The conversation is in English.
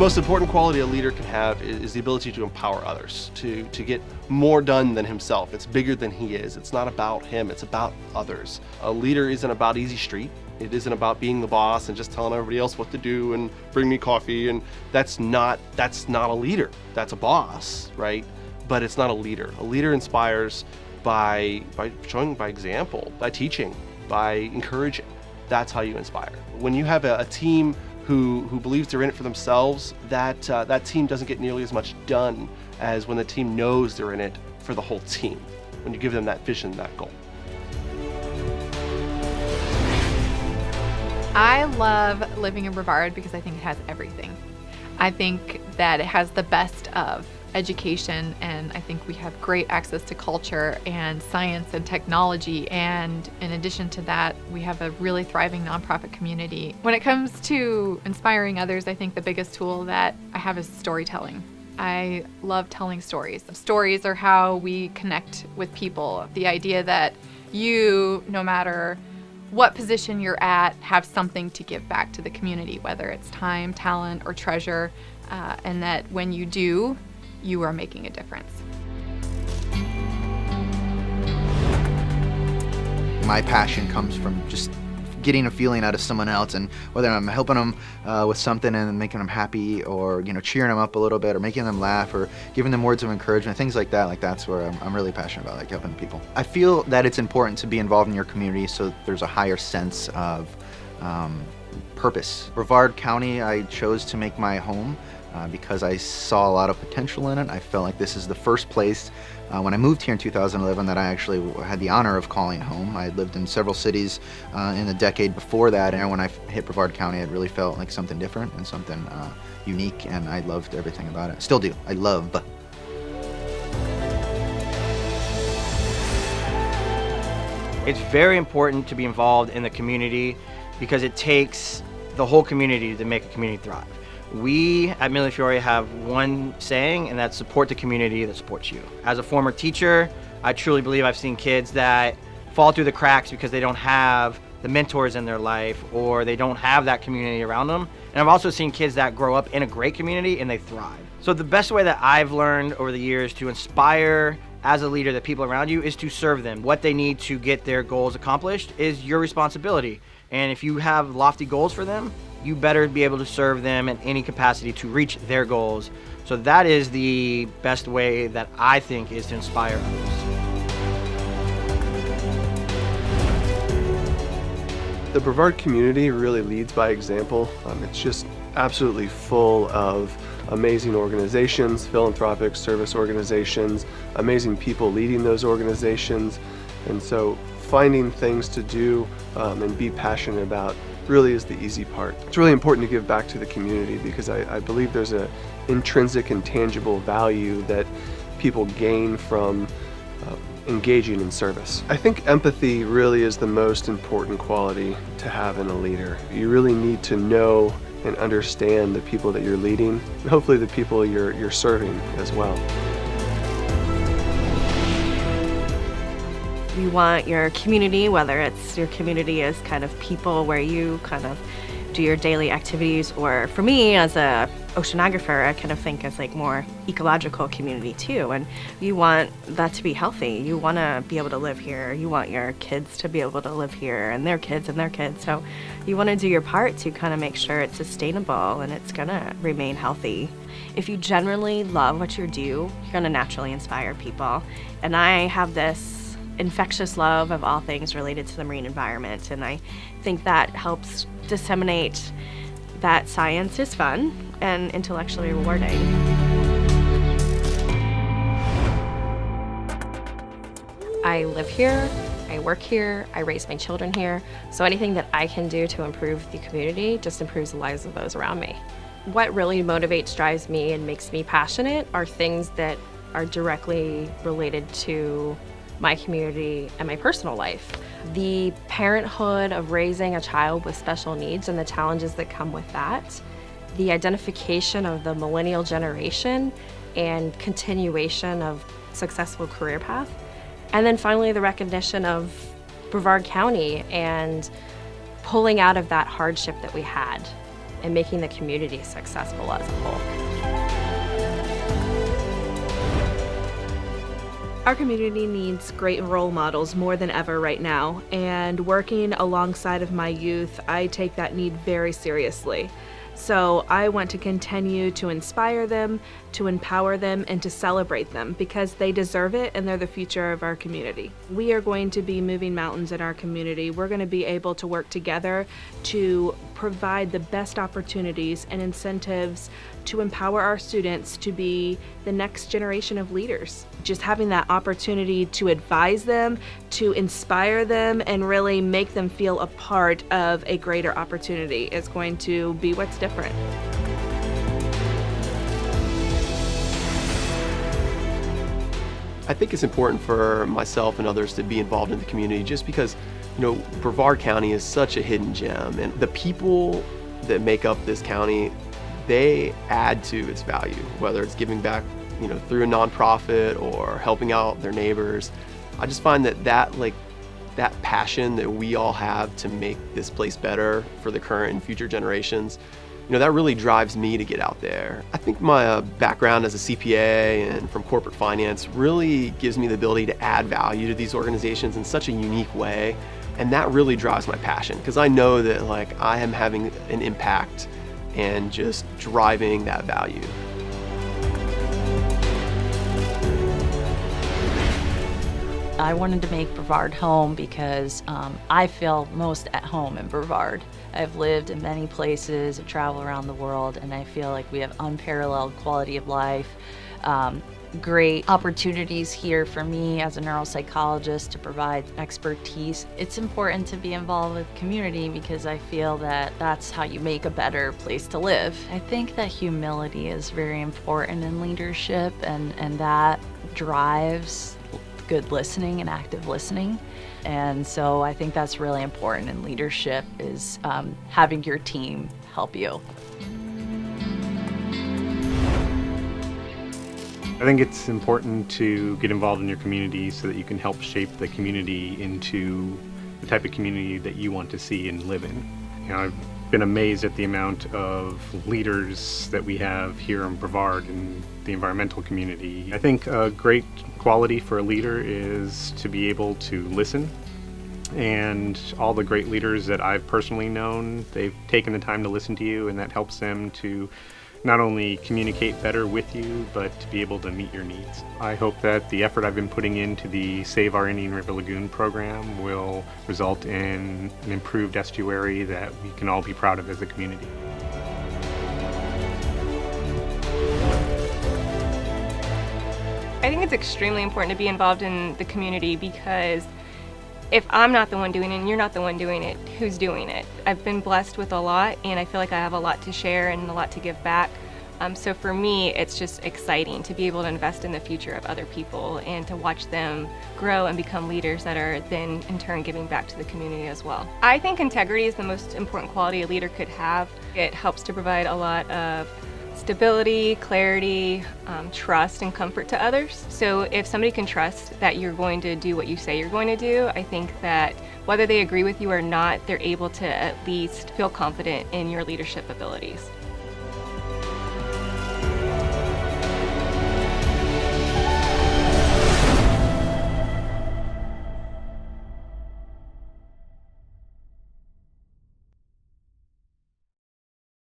most important quality a leader can have is the ability to empower others, to get more done than himself. It's bigger than he is. It's not about him, it's about others. A leader isn't about easy street. It isn't about being the boss and just telling everybody else what to do and bring me coffee. And that's not a leader. That's a boss, right? But it's not a leader. A leader inspires by showing by example, by teaching, by encouraging. That's how you inspire. When you have a team who believes they're in it for themselves, that team doesn't get nearly as much done as when the team knows they're in it for the whole team, when you give them that vision, that goal. I love living in Brevard because I think it has everything. I think that it has the best of education, and I think we have great access to culture and science and technology, and in addition to that, we have a really thriving nonprofit community. When it comes to inspiring others, I think the biggest tool that I have is storytelling. I love telling stories. Stories are how we connect with people. The idea that you, no matter what position you're at, have something to give back to the community, whether it's time, talent, or treasure, and that when you do, you are making a difference. My passion comes from just getting a feeling out of someone else, and whether I'm helping them with something and making them happy, or cheering them up a little bit, or making them laugh, or giving them words of encouragement, things like that. Like, that's where I'm really passionate about, like helping people. I feel that it's important to be involved in your community so there's a higher sense of purpose. Brevard County I chose to make my home because I saw a lot of potential in it. I felt like this is the first place when I moved here in 2011 that I actually had the honor of calling home. I had lived in several cities in the decade before that, and when I hit Brevard County, it really felt like something different and something unique, and I loved everything about it. Still do. I love. It's very important to be involved in the community because it takes the whole community to make a community thrive. We at Millefiore have one saying, and that's support the community that supports you. As a former teacher, I truly believe I've seen kids that fall through the cracks because they don't have the mentors in their life, or they don't have that community around them. And I've also seen kids that grow up in a great community and they thrive. So the best way that I've learned over the years to inspire as a leader the people around you is to serve them. What they need to get their goals accomplished is your responsibility. And if you have lofty goals for them, you better be able to serve them in any capacity to reach their goals. So that is the best way that I think is to inspire others. The Brevard community really leads by example. It's just absolutely full of amazing organizations, philanthropic service organizations, amazing people leading those organizations. And so finding things to do and be passionate about really is the easy part. It's really important to give back to the community because I believe there's an intrinsic and tangible value that people gain from engaging in service. I think empathy really is the most important quality to have in a leader. You really need to know and understand the people that you're leading, and hopefully the people you're serving as well. You want your community, whether it's your community as kind of people where you kind of do your daily activities, or for me as a oceanographer, I kind of think as like more ecological community too. And you want that to be healthy. You want to be able to live here. You want your kids to be able to live here, and their kids and their kids. So you want to do your part to kind of make sure it's sustainable and it's going to remain healthy. If you genuinely love what you do, you're going to naturally inspire people. And I have this infectious love of all things related to the marine environment, and I think that helps disseminate that science is fun and intellectually rewarding. I live here, I work here, I raise my children here, so anything that I can do to improve the community just improves the lives of those around me. What really motivates, drives me, and makes me passionate are things that are directly related to my community and my personal life. The parenthood of raising a child with special needs and the challenges that come with that, the identification of the millennial generation and continuation of successful career path, and then finally the recognition of Brevard County and pulling out of that hardship that we had and making the community successful as a whole. Our community needs great role models more than ever right now, and working alongside of my youth, I take that need very seriously. So I want to continue to inspire them, to empower them, and to celebrate them because they deserve it and they're the future of our community. We are going to be moving mountains in our community. We're going to be able to work together to provide the best opportunities and incentives to empower our students to be the next generation of leaders. Just having that opportunity to advise them, to inspire them, and really make them feel a part of a greater opportunity is going to be what's different. I think it's important for myself and others to be involved in the community just because, Brevard County is such a hidden gem, and the people that make up this county, they add to its value, whether it's giving back, through a nonprofit or helping out their neighbors. I just find that passion that we all have to make this place better for the current and future generations, that really drives me to get out there. I think my background as a CPA and from corporate finance really gives me the ability to add value to these organizations in such a unique way. And that really drives my passion because I know that I am having an impact and just driving that value. I wanted to make Brevard home because I feel most at home in Brevard. I've lived in many places, I've traveled around the world, and I feel like we have unparalleled quality of life, great opportunities here for me as a neuropsychologist to provide expertise. It's important to be involved with community because I feel that that's how you make a better place to live. I think that humility is very important in leadership, and that drives good listening and active listening. And so I think that's really important in leadership is having your team help you. I think it's important to get involved in your community so that you can help shape the community into the type of community that you want to see and live in. I've been amazed at the amount of leaders that we have here in Brevard and the environmental community. I think a great quality for a leader is to be able to listen. And all the great leaders that I've personally known, they've taken the time to listen to you, and that helps them to not only communicate better with you, but to be able to meet your needs. I hope that the effort I've been putting into the Save Our Indian River Lagoon program will result in an improved estuary that we can all be proud of as a community. I think it's extremely important to be involved in the community because if I'm not the one doing it and you're not the one doing it, who's doing it? I've been blessed with a lot, and I feel like I have a lot to share and a lot to give back. So for me, it's just exciting to be able to invest in the future of other people and to watch them grow and become leaders that are then in turn giving back to the community as well. I think integrity is the most important quality a leader could have. It helps to provide a lot of stability, clarity, trust, and comfort to others. So if somebody can trust that you're going to do what you say you're going to do, I think that whether they agree with you or not, they're able to at least feel confident in your leadership abilities.